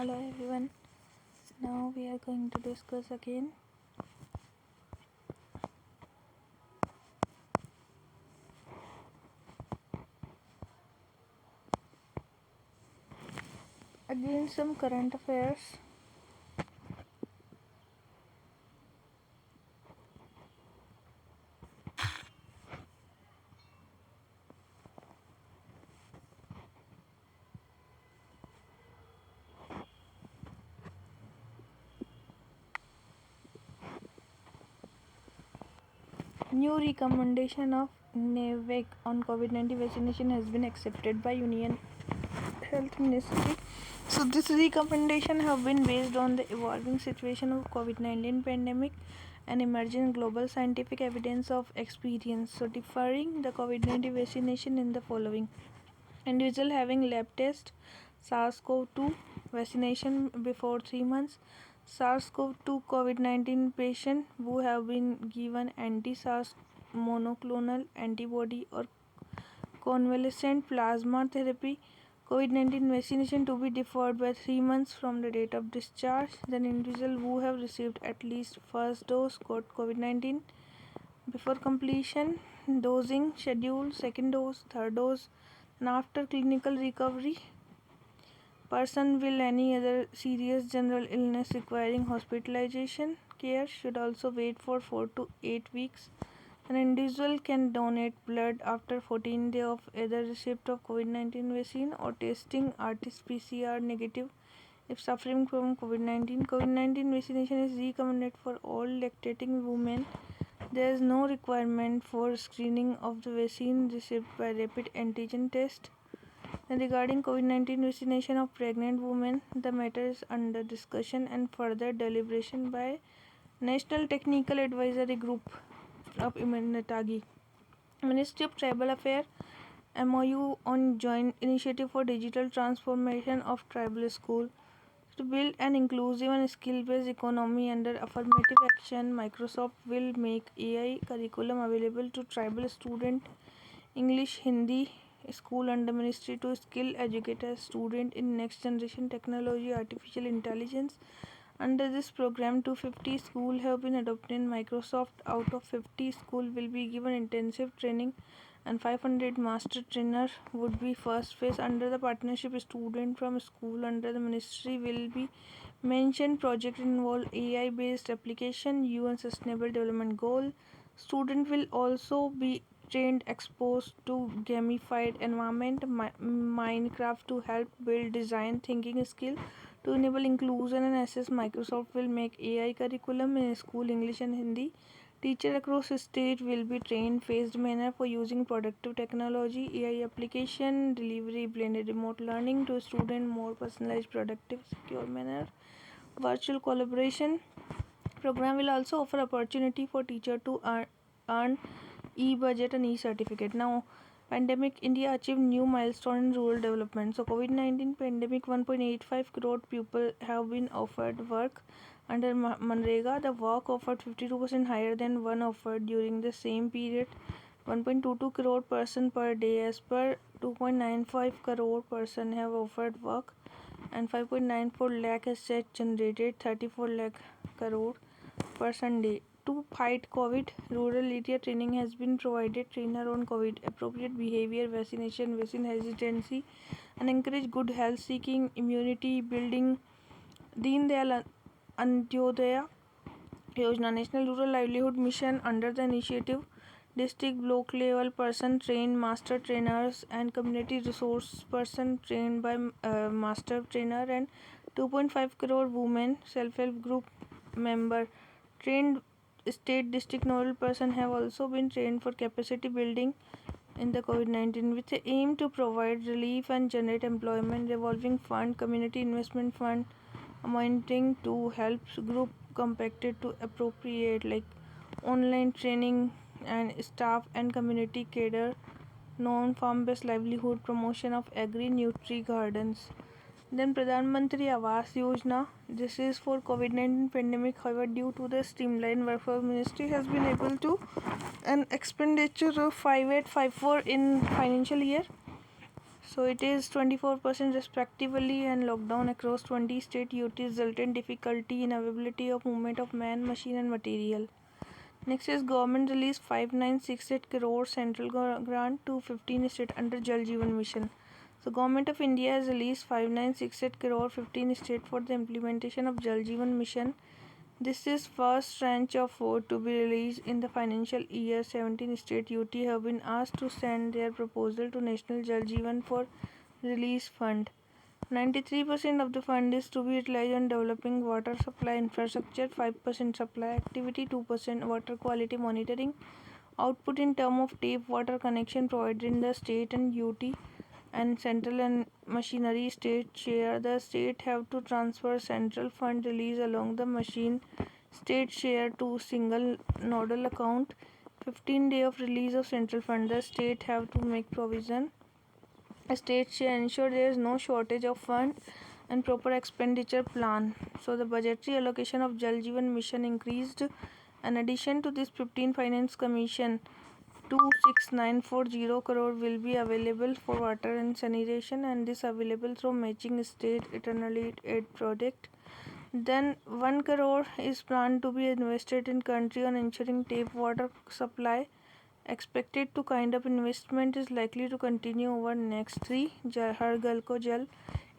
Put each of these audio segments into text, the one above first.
Hello everyone. Now we are going to discuss again some current affairs. New recommendation of NAVEC on COVID-19 vaccination has been accepted by Union Health Ministry. So this recommendation have been based on the evolving situation of COVID-19 pandemic and emerging global scientific evidence of experience. So differing the COVID-19 vaccination in the following: individual having lab test SARS-CoV-2 vaccination before 3 months, SARS-CoV-2 COVID-19 patient who have been given anti-SARS monoclonal antibody or convalescent plasma therapy, COVID-19 vaccination to be deferred by 3 months from the date of discharge. Then individual who have received at least first dose got COVID-19 before completion dosing schedule, second dose, third dose, and after clinical recovery. Person with any other serious general illness requiring hospitalization care should also wait for 4 to 8 weeks. An individual can donate blood after 14 days of either receipt of COVID-19 vaccine or testing RT-PCR negative if suffering from COVID-19. COVID-19 vaccination is recommended for all lactating women. There is no requirement for screening of the vaccine received by rapid antigen test. And regarding COVID-19 vaccination of pregnant women, the matter is under discussion and further deliberation by National Technical Advisory Group of Immunotagi. Ministry of Tribal Affairs MOU on joint initiative for digital transformation of tribal school to build an inclusive and skill-based economy under affirmative action. Microsoft will make AI curriculum available to tribal student English Hindi school under Ministry to skill educate a student in next generation technology artificial intelligence. Under this program 250 schools have been adopted in Microsoft. Out of 50 schools will be given intensive training and 500 master trainer would be first phase. Under the partnership student from school under the ministry will be mentioned project involve AI based application UN sustainable development goal. Student will also be trained exposed to gamified environment Minecraft to help build design thinking skill to enable inclusion and assess. Microsoft will make AI curriculum in school English and Hindi. Teacher across the state will be trained phased manner for using productive technology, AI application, delivery, blended remote learning to student more personalized, productive, secure manner. Virtual collaboration program will also offer opportunity for teacher to earn e-budget and e-certificate. Now, pandemic India achieved new milestone in rural development. So, COVID-19 pandemic 1.85 crore people have been offered work under Manrega. The work offered 52% higher than one offered during the same period. 1.22 crore person per day as per 2.95 crore person have offered work and 5.94 lakh assets generated 34 lakh crore per Sunday. To fight COVID, rural area training has been provided. Trainer on COVID, appropriate behavior, vaccination, vaccine hesitancy, and encourage good health seeking, immunity building. Deen Dayal Antyodaya Yojana, National Rural Livelihood Mission under the initiative. District block level person trained master trainers and community resource person trained by master trainer and 2.5 crore women self-help group member trained. State district nodal person have also been trained for capacity building in the COVID-19 with the aim to provide relief and generate employment. Revolving fund, community investment fund amounting to help group compacted to appropriate like online training and staff and community cadre, non-farm based livelihood, promotion of agri-nutri gardens. Then Pradhan Mantri Awas Yojana. This is for COVID-19 pandemic. However, due to the streamlined workforce, ministry has been able to an expenditure of 5854 in financial year. So it is 24% respectively, and lockdown across 20 state UT resultant difficulty in availability of movement of man, machine and material. Next is government released 5968 crore central grant to 15 state under Jal Jeevan Mission. So Government of India has released 5968 crore 15 state for the implementation of Jal Jeevan Mission. This is first tranche of 4 to be released in the financial year. 17 state UT have been asked to send their proposal to National Jal Jeevan for release fund. 93% of the fund is to be utilized on developing water supply infrastructure, 5% supply activity, 2% water quality monitoring. Output in term of tape water connection provided in the state and UT and central and machinery state share. The state have to transfer central fund release along the machine state share to single nodal account. 15 day of release of central fund. The state have to make provision. A state shall ensure there is no shortage of fund and proper expenditure plan. So the budgetary allocation of Jal Jeevan Mission increased. In addition to this, 15 Finance Commission 26940 crore will be available for water and sanitation, and this available through matching state eternally aid project. Then 1 crore is planned to be invested in country on ensuring tape water supply. Expected to kind of investment is likely to continue over next 3 Har Ghar Ko Jal.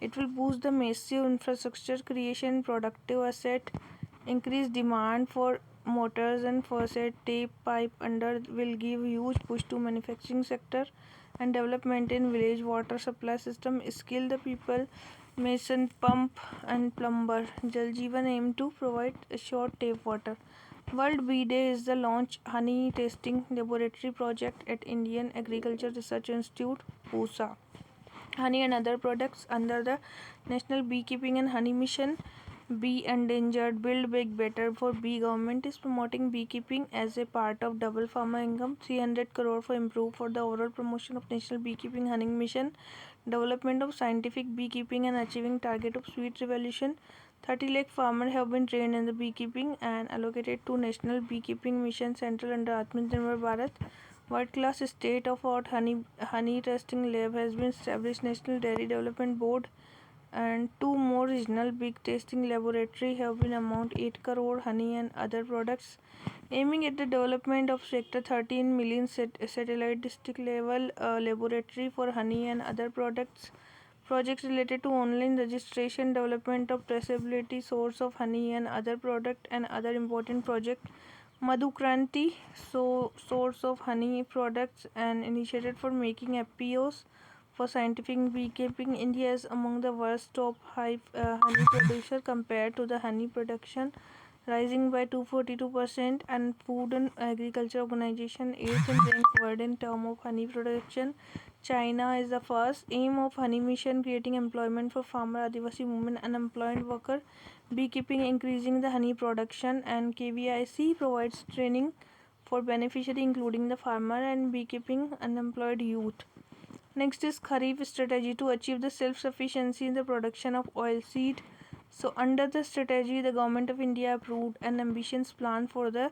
It will boost the massive infrastructure creation, productive asset, increase demand for motors and faucet, tape, pipe under will give huge push to manufacturing sector and development in village water supply system. Skill the people, mason, pump and plumber. Jal Jeevan aim to provide short tape water. World Bee Day is the launch honey tasting laboratory project at Indian Agriculture Research Institute, PUSA. Honey and other products under the National Beekeeping and Honey Mission. Bee endangered, build back better for bee. Government is promoting beekeeping as a part of double farmer income. 300 crore for improve for the overall promotion of National Beekeeping Honey Mission. Development of scientific beekeeping and achieving target of sweet revolution. 30 lakh farmers have been trained in the beekeeping and allocated to National Beekeeping Mission Central under Atmanirbhar Bharat. World-class state-of-art honey testing lab has been established. National Dairy Development Board and 2 more regional big tasting laboratory have been amount 8 crore honey and other products, aiming at the development of sector 13 million satellite district level laboratory for honey and other products. Projects related to online registration, development of traceability, source of honey and other product, and other important project. Madhukranti, so source of honey products and initiated for making FPOs for scientific beekeeping. India is among the world's top honey producer compared to the honey production, rising by 242%, and Food and Agriculture Organization 8th in rank world in term of honey production. China is the first. Aim of honey mission creating employment for farmer, Adivasi women, unemployed worker, beekeeping, increasing the honey production, and KVIC provides training for beneficiary including the farmer and beekeeping unemployed youth. Next is Kharif strategy to achieve the self-sufficiency in the production of oilseed. So under the strategy, the Government of India approved an ambitious plan for the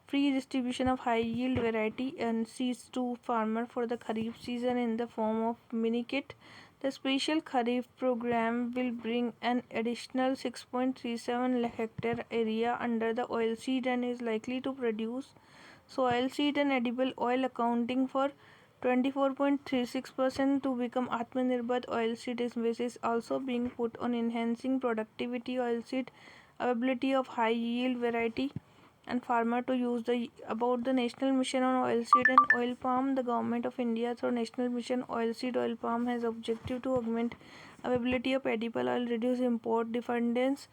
free distribution of high yield variety and seeds to farmer for the Kharif season in the form of mini kit. The special Kharif program will bring an additional 6.37 lakh hectare area under the oilseed and is likely to produce oilseed and edible oil accounting for 24.36% to become Atmanirbhar. Oilseed is also being put on enhancing productivity oilseed availability of high yield variety and farmer to use the about the National Mission on Oilseed and Oil Palm. The Government of India through National Mission Oilseed Oil Palm has objective to augment availability of edible oil, reduce import dependence,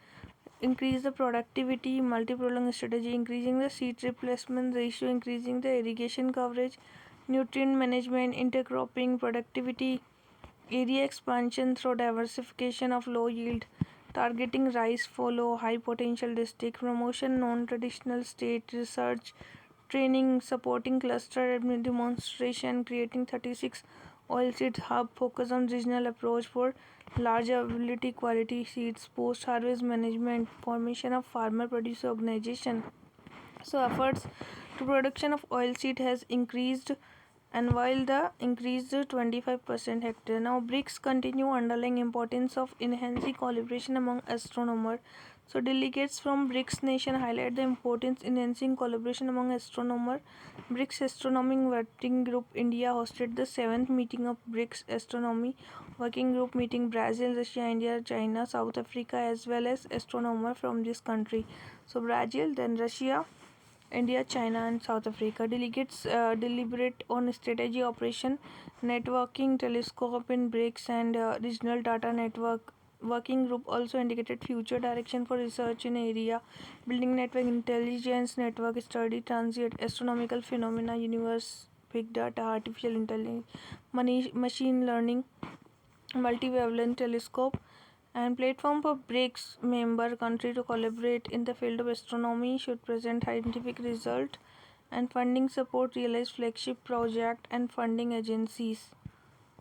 increase the productivity, multi-pronged strategy, increasing the seed replacement ratio, increasing the irrigation coverage, nutrient management, intercropping, productivity, area expansion through diversification of low yield, targeting rice, follow high potential district, promotion non-traditional state research, training, supporting cluster demonstration, creating 36 oilseed hub, focus on regional approach for large availability quality seeds, post-harvest management, formation of farmer producer organization. So efforts to production of oilseed has increased and while the increased to 25% hectare. Now BRICS continue underlying importance of enhancing collaboration among astronomers. So delegates from BRICS nation highlight the importance in enhancing collaboration among astronomers. BRICS Astronomy Working Group India hosted the 7th meeting of BRICS Astronomy Working Group meeting Brazil, Russia, India, China, South Africa as well as astronomers from this country. So Brazil, then Russia, India, China, and South Africa. Delegates deliberate on strategy, operation, networking, telescope in BRICS, and regional data network. Working group also indicated future direction for research in area, building network intelligence, network study, transit, astronomical phenomena, universe, big data, artificial intelligence, machine learning, multi-wavelength telescope, and platform for BRICS member country to collaborate in the field of astronomy should present scientific result and funding support realize flagship project and funding agencies.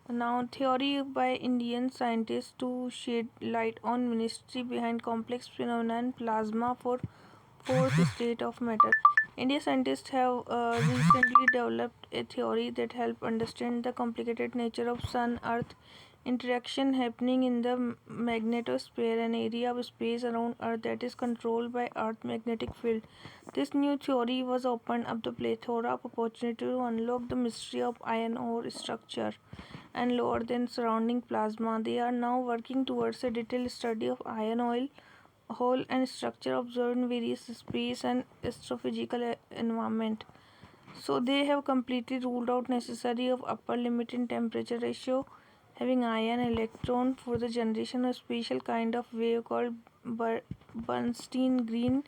Now theory by Indian scientists to shed light on mystery behind complex phenomenon plasma for fourth state of matter. Indian scientists have recently developed a theory that help understand the complicated nature of Sun-Earth interaction happening in the magnetosphere, an area of space around Earth that is controlled by Earth's magnetic field. This new theory was opened up the plethora of opportunity to unlock the mystery of iron ore structure and lower than surrounding plasma. They are now working towards a detailed study of iron oil hole and structure observed in various space and astrophysical environment. So they have completely ruled out necessity of upper limit in temperature ratio having ion electron for the generation of special kind of wave called Bernstein green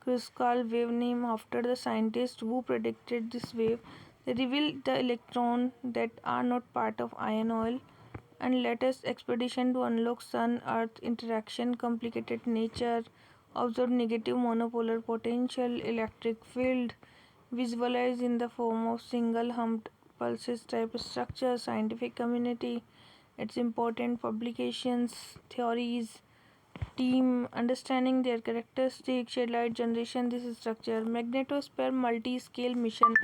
crystal wave named after the scientist who predicted this wave. They revealed the electrons that are not part of iron oil and latest expedition to unlock Sun-Earth interaction complicated nature, observed negative monopolar potential, electric field, visualized in the form of single humped pulses type structure, scientific community, its important publications, theories, team understanding their characteristics, shed light generation, this structure, magnetosphere multi-scale mission.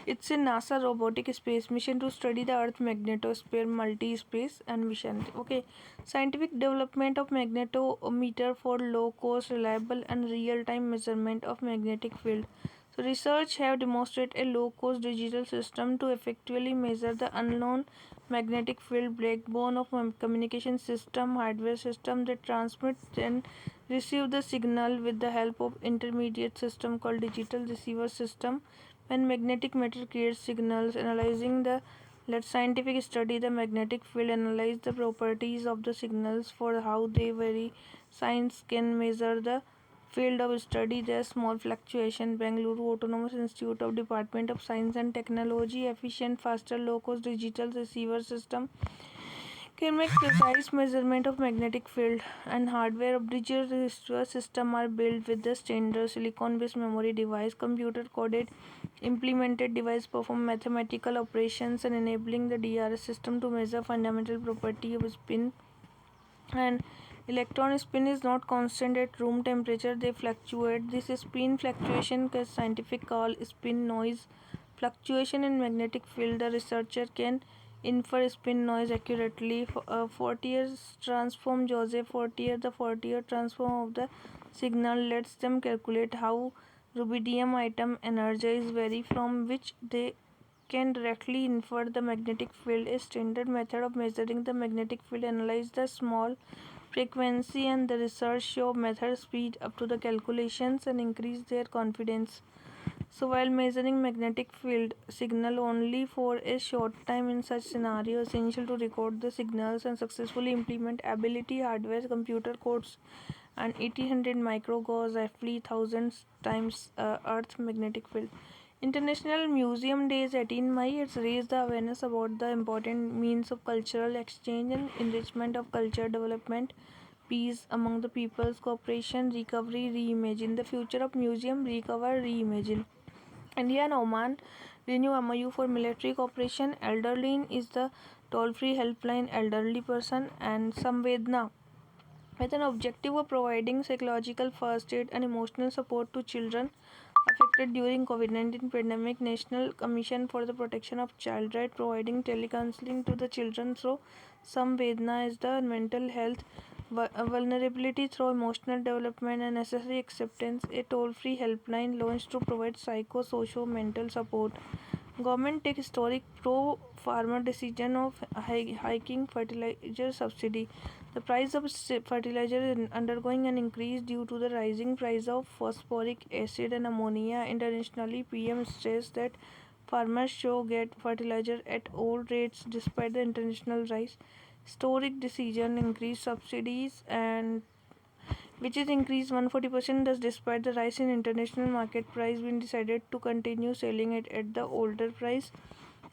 It's a NASA robotic space mission to study the Earth magnetosphere multi-space and mission. Okay, scientific development of magnetometer for low-cost, reliable, and real-time measurement of magnetic field. So research have demonstrated a low-cost digital system to effectively measure the unknown magnetic field backbone of communication system, hardware system that transmits and receive the signal with the help of intermediate system called digital receiver system. When magnetic matter creates signals, analyzing the let scientific study the magnetic field, analyze the properties of the signals for how they vary. Science can measure the field of study the small fluctuation. Bangalore Autonomous Institute of Department of Science and Technology efficient, faster, low-cost digital receiver system can make precise measurement of magnetic field and hardware of digital receiver system are built with the standard silicon-based memory device, computer-coded implemented device perform mathematical operations and enabling the DRS system to measure fundamental property of spin and electron spin is not constant at room temperature, they fluctuate. This spin fluctuation is scientific call spin noise fluctuation in magnetic field. The researcher can infer spin noise accurately. Fourier's transform, Joseph Fourier, the Fourier transform of the signal lets them calculate how rubidium atom energies vary from which they can directly infer the magnetic field. A standard method of measuring the magnetic field analyze the small frequency and the research show method speed up to the calculations and increase their confidence. So while measuring magnetic field signal only for a short time in such scenario essential to record the signals and successfully implement ability hardware computer codes and 1800 microgauss roughly thousands times earth magnetic field. International Museum Days 18 May it's raised the awareness about the important means of cultural exchange and enrichment of culture development, peace among the peoples, cooperation, recovery, reimagine. The future of museum, recover, reimagine. India and Oman renew MOU for military cooperation. Elderline is the toll-free helpline elderly person and Samvedna with an objective of providing psychological first aid and emotional support to children affected during COVID-19 pandemic. National Commission for the Protection of Child Right providing telecounseling to the children through Samvedna is the mental health vulnerability through emotional development and necessary acceptance. A toll-free helpline launched to provide psycho-socio mental support. Government take historic pro-farmer decision of hiking fertilizer subsidy. The price of fertilizer is undergoing an increase due to the rising price of phosphoric acid and ammonia. Internationally, PM stressed that farmers should get fertilizer at old rates despite the international rise. Historic decision increased subsidies and which is increased 140%. Thus, despite the rise in international market price, been decided to continue selling it at the older price.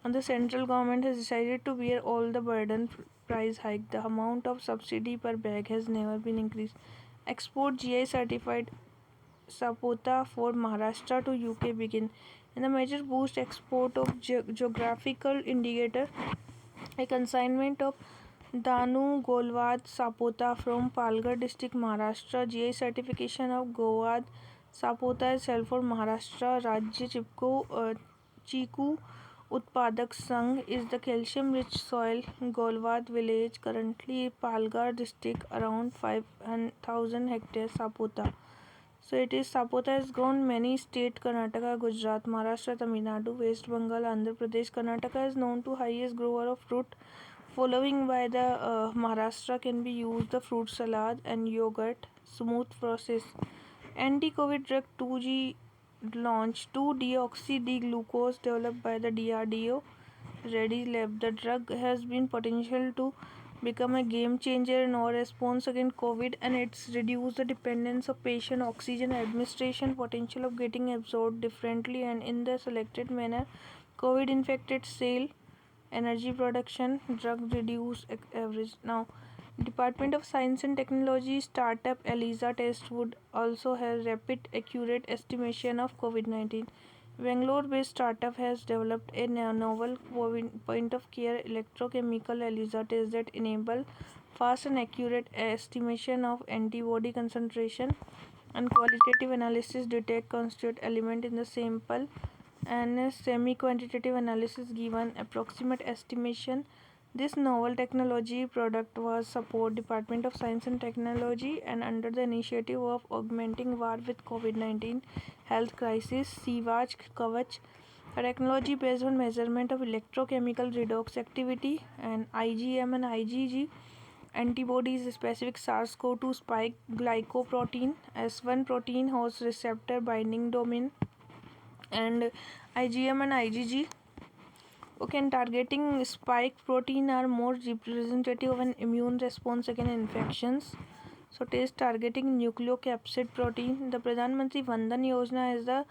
And the central government has decided to bear all the burden price hike. The amount of subsidy per bag has never been increased. Export GI certified Sapota for Maharashtra to UK begin. And the major boost export of geographical indicator, a consignment of Danu Golwad Sapota from Palghar district, Maharashtra. GI certification of Golwad Sapota is held for Maharashtra. Rajya Chiku Utpadak Sangh is the calcium-rich soil. Golwad village, currently Palghar district, around 5,000 hectares. Sapota. So it is Sapota has grown many states: Karnataka, Gujarat, Maharashtra, Tamil Nadu, West Bengal, Andhra Pradesh. Karnataka is known to highest grower of fruit, following by the Maharashtra can be used the fruit salad and yogurt. Smooth process. Anti-COVID drug 2G launch. 2-deoxy-D-glucose developed by the DRDO Ready Lab. The drug has been potential to become a game changer in our response against COVID, and it's reduced the dependence of patient oxygen administration, potential of getting absorbed differently and in the selected manner. COVID infected cell energy production drug reduce average. Now, Department of Science and Technology startup ELISA test would also have rapid accurate estimation of COVID-19. Bangalore based startup has developed a novel point of care electrochemical ELISA test that enable fast and accurate estimation of antibody concentration and qualitative analysis detect constituent element in the sample, and semi-quantitative analysis given approximate estimation. This novel technology product was support Department of Science and Technology and under the initiative of augmenting war with COVID-19 health crisis, Sivaj Kavach, a technology based on measurement of electrochemical redox activity and IgM and IgG antibodies specific SARS-CoV-2 spike glycoprotein S1 protein host receptor binding domain and IgM and IgG. Okay, targeting spike protein are more representative of an immune response against infections. So, test targeting nucleocapsid protein. The Pradhan Mantri Vandan Yojana is the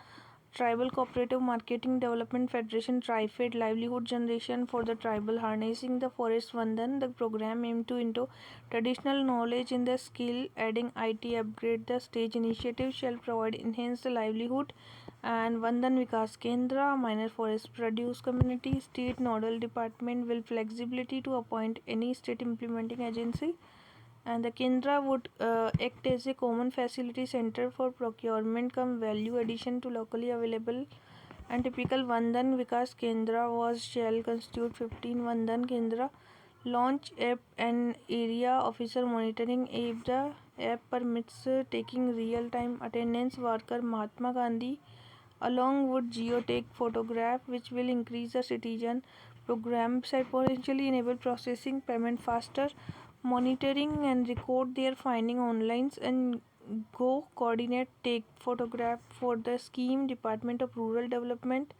Tribal Cooperative Marketing Development Federation TriFed livelihood generation for the tribal harnessing the forest Vandan. The program aimed to into traditional knowledge in the skill adding IT upgrade. The stage initiative shall provide enhance the livelihood and Vandan Vikas Kendra minor forest produce community state nodal department will flexibility to appoint any state implementing agency, and the Kendra would act as a common facility center for procurement come value addition to locally available. And typical Vandan Vikas Kendra was shall constitute 15 Vandan Kendra launch app and area officer monitoring app. The app permits taking real time attendance worker Mahatma Gandhi along with geotech photograph which will increase the citizen program site potentially enable processing payment faster, monitoring and record their finding online and go coordinate take photograph for the scheme Department of Rural Development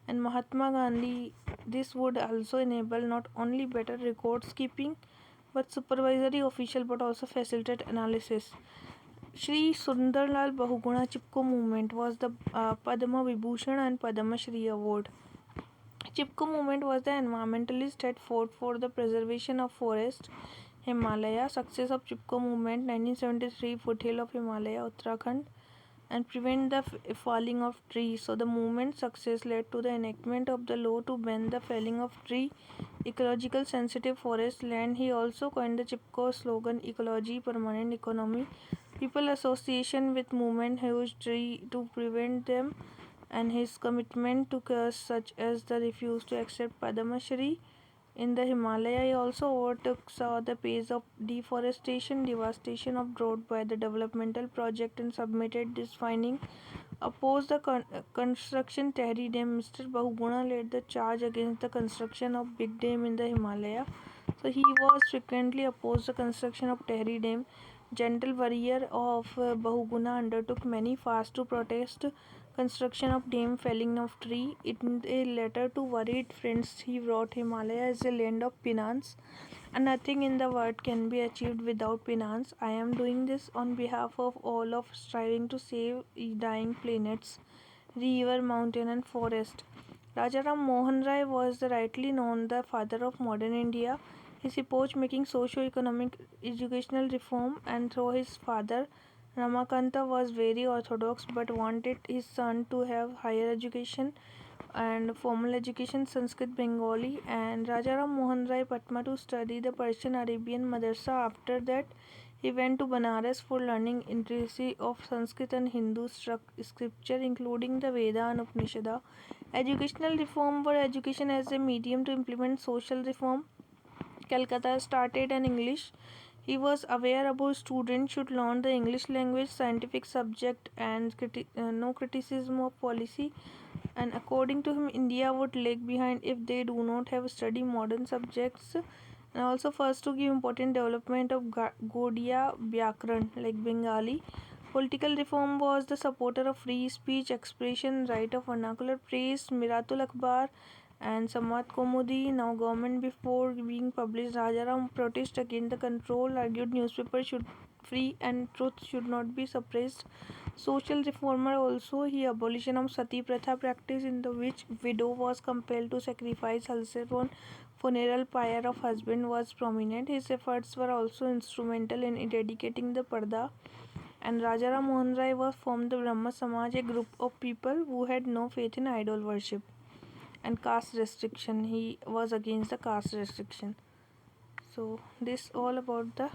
and Mahatma Gandhi. This would also enable not only better records keeping but supervisory official but also facilitate analysis. Shri Sundarlal Bahuguna Chipko movement was the Padma Vibhushan and Padma Shri award. Chipko movement was the environmentalist that fought for the preservation of forest Himalaya. Success of Chipko movement 1973 foothill of Himalaya Uttarakhand and prevent the falling of trees. So the movement success led to the enactment of the law to ban the felling of tree ecological sensitive forest land. He also coined the Chipko slogan ecology permanent economy. People association with movement used to prevent them, and his commitment to cause such as the refuse to accept Padma Shri in the Himalaya. He also overtook saw the pace of deforestation, devastation of drought by the developmental project, and submitted this finding opposed the construction Tehri Dam. Mr. Bahuguna led the charge against the construction of big dam in the Himalaya. So he was frequently opposed the construction of Tehri Dam. Gentle warrior of Bahuguna undertook many fasts to protest construction of dam, felling of tree. In a letter to worried friends, he wrote, Himalaya is a land of penance, and nothing in the world can be achieved without penance. I am doing this on behalf of all of striving to save dying planets, river, mountain, and forest. Rajaram Mohan Rai was the rightly known the father of modern India. His epoch making socio-economic educational reform, and through his father Ramakanta was very orthodox but wanted his son to have higher education and formal education Sanskrit Bengali, and Rajaram Mohan Rai Patma to study the Persian Arabian Madrasa. After that he went to Banaras for learning intricacy of Sanskrit and Hindu scripture including the Veda and Upanishada. Educational reform were education as a medium to implement social reform. Calcutta started an English. He was aware about students should learn the English language, scientific subject, and no criticism of policy. And according to him, India would lag behind if they do not have study modern subjects. And also, first to give important development of Gaudiya Vyakran like Bengali. Political reform was the supporter of free speech, expression, right of vernacular praise, Miratul Akbar and Samad Komudi. Now government before being published, Rajaram protest against the control, argued newspapers should free and truth should not be suppressed. Social reformer also, he abolition of sati pratha practice in the which widow was compelled to sacrifice herself on funeral pyre of husband was prominent. His efforts were also instrumental in dedicating the parda, and Rajaram Mohan Rai was formed the Brahma Samaj, a group of people who had no faith in idol worship and caste restriction. He was against the caste restriction. So this all about the